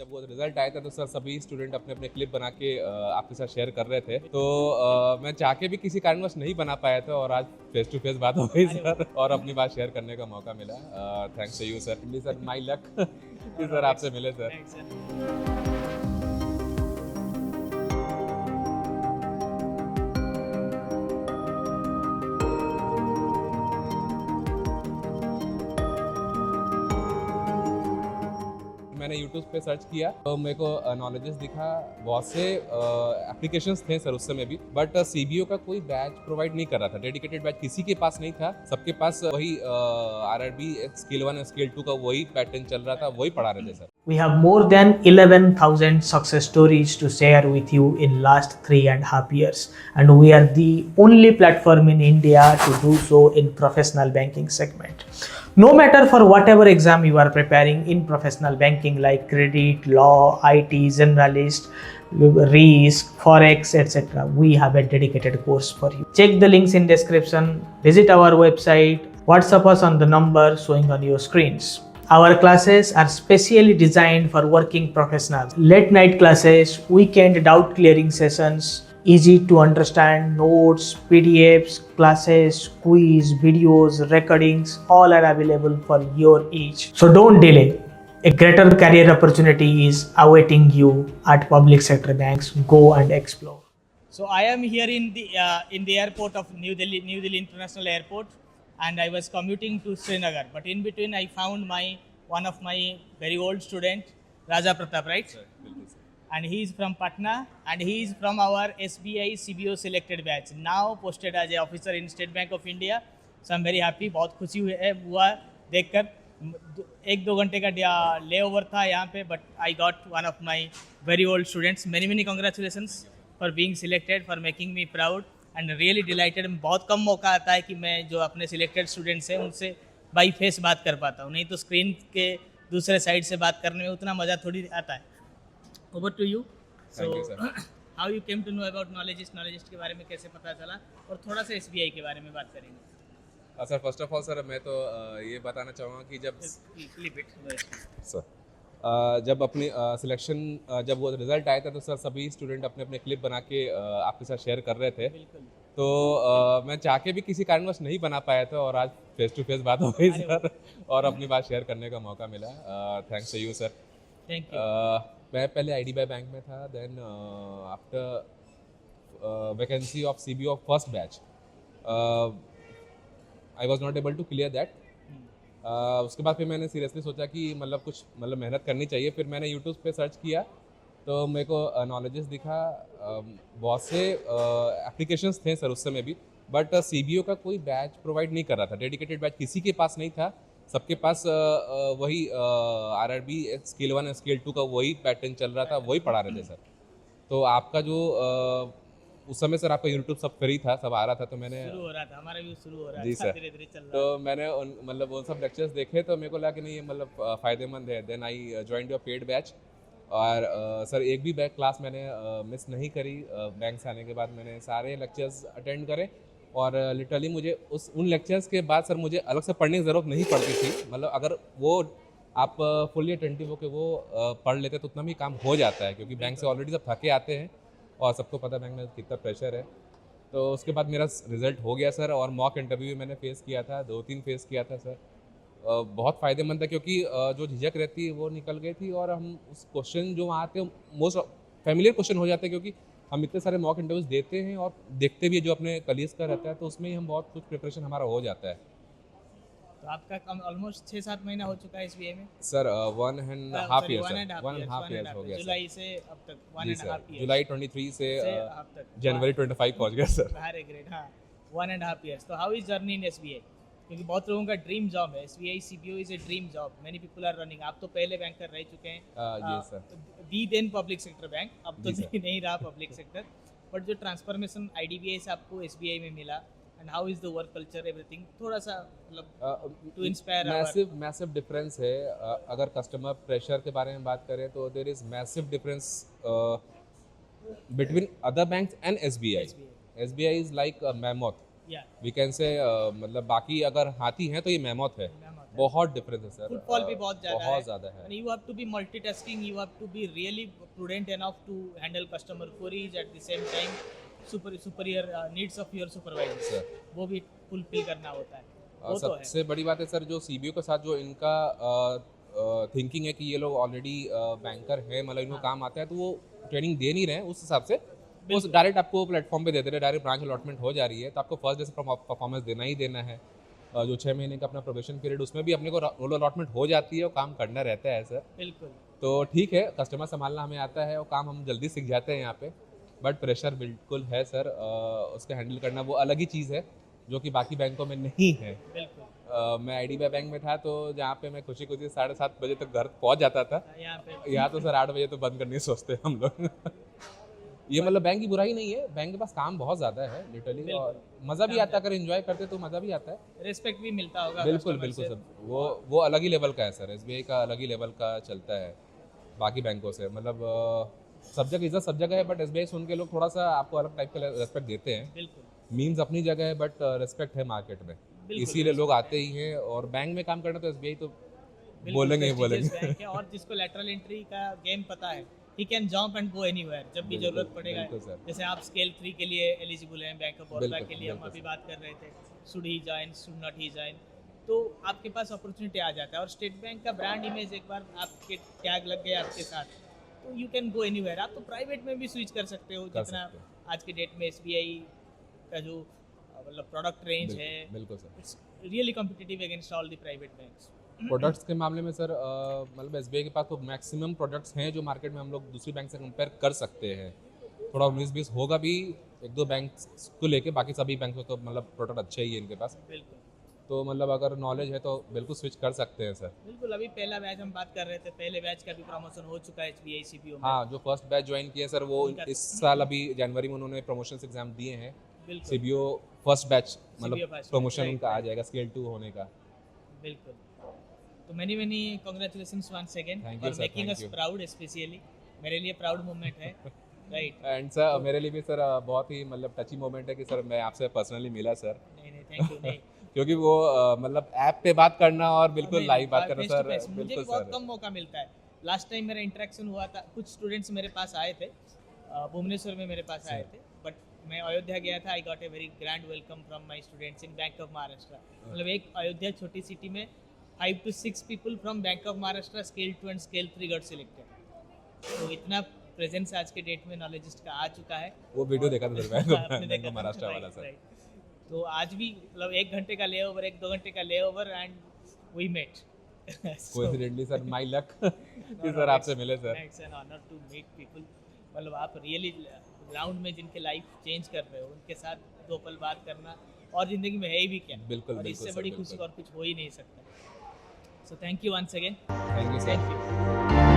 जब वो रिजल्ट आया था तो सर सभी स्टूडेंट अपने अपने क्लिप बना के आपके साथ शेयर कर रहे थे, तो मैं चाह के भी किसी कारणवश नहीं बना पाया था और आज फेस टू फेस बात हो गई सर और अपनी बात शेयर करने का मौका मिला। Thanks to you sir, sir my luck कि सर आपसे मिले सर। मैंने YouTube पे सर्च किया तो मेरे को नॉलेजेस दिखा, बहुत से एप्लीकेशंस थे सर उस समय भी, बट CBO का कोई बैच प्रोवाइड नहीं कर रहा था, डेडिकेटेड बैच किसी के पास नहीं था, सबके पास वही RRB स्केल 1 स्केल 2 का वही पैटर्न चल रहा था, वही पढ़ा रहे थे sir. We have more than 11,000 success stories to share with you in last 3.5 years, and we are the only platform in India to do so in professional banking segment. No matter for whatever exam you are preparing in professional banking like credit, law, IT, generalist, risk, forex, etc., we have a dedicated course for you. Check the links in description, visit our website, WhatsApp us on the number showing on your screens. Our classes are specially designed for working professionals. Late night classes, weekend doubt clearing sessions, easy to understand notes, PDFs, classes, quiz, videos, recordings, all are available for your age. So don't delay. A greater career opportunity is awaiting you at public sector banks. Go and explore. So I am here in the airport of New Delhi International Airport, and I was commuting to Srinagar. But in between, I found one of my very old student, Raja Pratap, right? Sir, and he is from Patna, and he is from our SBI CBO selected batch. Now posted as a officer in State Bank of India. So I'm very happy. बहुत खुशी हुआ देखकर। 1-2 घंटे का ले over था यहाँ पे, but I got one of my very old students. Many congratulations for being selected, for making me proud and really delighted. बहुत कम मौका आता है कि मैं जो अपने selected students हैं उनसे बाई फेस बात कर पाता हूँ, नहीं तो स्क्रीन के दूसरे साइड से बात करने में उतना मज़ा थोड़ी आता है। Over to you. So, how you came to know about knowledgeist के बारे में कैसे पता चला, और थोड़ा सा SBI के बारे में बात करेंगे। Sir first of all sir मैं तो ये बताना चाहूँगा कि जब सर जब अपनी सिलेक्शन जब वो रिजल्ट आया था तो सर सभी स्टूडेंट अपने अपने क्लिप बना के आपके साथ शेयर कर रहे थे, तो मैं चाह के भी किसी कारणवश नहीं बना पाया था और आज फेस टू फेस बात हो गई सर और अपनी बात शेयर करने का मौका मिला। Thanks to you sir. Thank you. मैं पहले IDBI बैंक में था, then after vacancy of CBO first batch I was not able to clear that. उसके बाद फिर मैंने सीरियसली सोचा कि कुछ मेहनत करनी चाहिए। फिर मैंने यूट्यूब पे सर्च किया तो मेरे को नॉलेजेस दिखा, बहुत से एप्लीकेशंस थे सर उस समय भी, बट CBO का कोई बैच प्रोवाइड नहीं कर रहा था, डेडिकेटेड बैच किसी के पास नहीं था, सबके पास वही RRB स्केल 1 स्केल 2 का वही पैटर्न चल रहा था, वही पढ़ा रहे थे सर। तो आपका जो उस समय सर आपका यूट्यूब सब फ्री था, सब आ रहा था, तो मैंने शुरू हो रहा था, हमारा भी शुरू हो रहा जी था, सर, धीरे-धीरे चल रहा तो मैंने वो सब लेक्चर्स देखे तो मेरे को लगा कि नहीं ये फ़ायदेमंद है। Then I joined your paid batch, और सर एक भी बैच क्लास मैंने मिस नहीं करी। बैंक से आने के बाद मैंने सारे लेक्चर्स अटेंड करे, और लिटरली मुझे उन लेक्चर्स के बाद सर मुझे अलग से पढ़ने की ज़रूरत नहीं पड़ती थी। अगर वो आप फुल्ली अटेंटिव होकर वो पढ़ लेते तो उतना भी काम हो जाता है, क्योंकि बैंक से ऑलरेडी सब थके आते हैं और सबको पता है बैंक में कितना प्रेशर है। तो उसके बाद मेरा रिज़ल्ट हो गया सर, और मॉक इंटरव्यू भी मैंने फेस किया था, 2-3 फेस किया था सर। बहुत फ़ायदेमंद था, क्योंकि जो झिझक रहती है वो निकल गई थी, और हम उस क्वेश्चन जो वहाँ आते हैं मोस्ट फैमिलियर क्वेश्चन हो जाते हैं, क्योंकि हम इतने सारे मॉक इंटरव्यूज देते हैं और देखते भी है जो अपने कलीग्स का रहता है, तो उसमें ही हम बहुत कुछ प्रिपरेशन हमारा हो जाता है। तो आपका ऑलमोस्ट 6-7 महीना हो चुका है SBI में सर 1.5 ईयर्स हो गया जुलाई से अब तक 1.5 ईयर, जुलाई 23 से अब तक जनवरी 25 पहुंच गया सर। Very great. हाँ, 1.5 ईयर्स। तो how is journey in SBI? क्योंकि बहुत लोगों का ड्रीम जॉब है, SBI CBO is a dream job, many people are running. आप तो पहले बैंकर रह चुके हैं, जी sir, the then public sector bank, अब तो नहीं रहा पब्लिक सेक्टर, बट जो ट्रांसफॉर्मेशन IDBI से आपको SBI में मिला, and how is the work culture, everything, थोड़ा सा टू इंस्पायर। मैसिव डिफरेंस है। अगर कस्टमर प्रेशर के बारे में बात करें तो there is massive difference between other banks and SBI. SBI is like mammoth, we can say, बाकी अगर हाथी हैं तो ये मैमोथ है। बहुत डिफरेंस है सर, फुटफॉल भी बहुत ज़्यादा है, बहुत ज़्यादा है। and you have to be multitasking, you have to be really prudent enough to handle customer queries at the same time superior needs of your supervisors, sir वो भी फुलफिल करना होता है, वो तो है। सबसे बड़ी बात है सर, जो सीबीओ के साथ जो इनका थिंकिंग है कि ये लोग ऑलरेडी बैंकर हैं, मतलब इनको काम आता है, तो वो ट्रेनिंग दे नहीं रहे हैं उस हिसाब से, वो डायरेक्ट आपको प्लेटफॉर्म पे दे दे रहे हैं, डायरेक्ट ब्रांच अलॉटमेंट हो जा रही है, तो आपको फर्स्ट डे से परफॉर्मेंस देना ही देना है। जो 6 महीने का अपना प्रोबेशन पीरियड, उसमें भी अपने को रोल अलॉटमेंट हो जाती है और काम करना रहता है सर। बिल्कुल, तो ठीक है, कस्टमर संभालना हमें आता है और काम हम जल्दी सीख जाते हैं यहाँ पे, बट प्रेशर बिल्कुल है सर, उसका हैंडल करना वो अलग ही चीज़ है जो कि बाकी बैंकों में नहीं है। बिल्कुल। मैं आईडीबीआई बैंक में था, तो जहाँ पे मैं खुशी खुशी 7:30 बजे तक घर पहुँच जाता था, यहाँ पे यहाँ तो सर 8 बजे तो बंद करने सोचते हम लोग। ये मतलब बैंक की बुराई नहीं है, बैंक के पास काम बहुत ज़्यादा है लिटरली, और मज़ा भी आता है, अगर एंजॉय करते तो मज़ा भी आता है। रिस्पेक्ट भी मिलता होगा बिल्कुल customer बिल्कुल से। सर, वो अलग ही लेवल का है सर, एसबीआई का अलग ही लेवल का चलता है बाकी बैंकों से, मतलब सब जगह इज्जत सब जगह है, बट एसबीआई सुन के लोग थोड़ा सा आपको अलग टाइप का रेस्पेक्ट देते हैं। बिल्कुल मीम्स अपनी जगह है, बट रेस्पेक्ट है मार्केट में, इसीलिए लोग आते ही हैं। और बैंक में काम करना तो एसबीआई तो बोलेंगे ही बोलेंगे। बैंक है, और जिसको लैटरल एंट्री का गेम पता है, he can jump and go anywhere जब भी जरूरत पड़ेगा। बिल्कुल सर। जैसे आप स्केल 3 के लिए एलिजिबल हैं, बैंक ऑफ बड़ौदा बिल्कुल, के लिए हम बिल्कुल अभी बात कर रहे थे, should he join should not he join, तो आपके पास अपॉर्चुनिटी आ जाता है। और स्टेट बैंक का ब्रांड इमेज एक बार आपके टैग लग गया आपके साथ, तो यू कैन गो एनीवेयर। आप तो प्राइवेट में भी स्विच कर सकते हो, कर जितना सकते आज के डेट में एसबीआई का जो मतलब प्रोडक्ट रेंज है, बिल्कुल sir. It's really competitive against all the private banks. Products के मामले में सर, मतलब एसबीआई के पास तो मैक्सिमम प्रोडक्ट्स हैं जो मार्केट में हम लोग दूसरी बैंक से कंपेयर कर सकते हैं। थोड़ा 19-20 होगा भी एक दो बैंक को लेके, बाकी सभी बैंक में तो मतलब प्रोडक्ट अच्छे ही है इनके पास, बिल्कुल तो मतलब अगर नॉलेज है तो बिल्कुल स्विच कर सकते हैं सर। बिल्कुल। अभी पहला बैच हम बात कर रहे थे, पहले बैच का भी प्रमोशन हो चुका है एसबीआई सीपीओ में। हाँ, जो फर्स्ट बैच ज्वाइन किया सर, वो इस साल अभी जनवरी में उन्होंने प्रमोशन एग्जाम दिए हैं। बिल्कुल सीबीओ फर्स्ट बैच CBO मतलब first प्रमोशन batch, उनका आ right, जाएगा स्केल 2 होने का। बिल्कुल। तो many many congratulations once again Thank you, for sir, making thank us you. Proud, specially मेरे लिए प्राउड मोमेंट है। राइट, एंड सर मेरे लिए भी सर बहुत ही मतलब टची मोमेंट है कि सर मैं आपसे पर्सनली मिला सर, नहीं नहीं थैंक यू। नहीं क्योंकि वो मतलब ऐप पे बात करना और बिल्कुल लाइव बात करना face to सर, face मुझे भी बिल्कुल बहुत सर। कम मौका मिलता है। लास्ट टाइम मेरा इंटरेक्शन हुआ था, कुछ स्टूडेंट्स मेरे पास आए थे, भुवनेश्वर में मेरे पास आए थे, बट मैं अयोध्या गया था। I got a very grand welcome from my students in bank of Maharashtra. मतलब एक अयोध्या छोटी सिटी में 5 to 6 people from bank of Maharashtra scale 2 and scale 3 got selected. तो इतना प्रेजेंस आज के डेट में नॉलेजिस्ट का आ चुका है। वो वीडियो देखा था सर आपने बैंक देखा ऑफ था? महाराष्ट्र Right, वाला सर। right. तो आज भी मतलब 1 घंटे का लेओवर, 1-2 घंटे का layover and we met. Coincidentally sir, my luck कि सर आपसे मिले sir. It's an honour to meet people. मतलब आप रियली ग्राउंड में जिनके लाइफ चेंज कर रहे हो, उनके साथ 2 पल बात करना और जिंदगी में है ही भी क्या, बिल्कुल, और बिल्कुल इससे सर, बड़ी बिल्कुल। खुशी और कुछ हो ही नहीं सकता। So thank you once again, thank you sir. Thank you.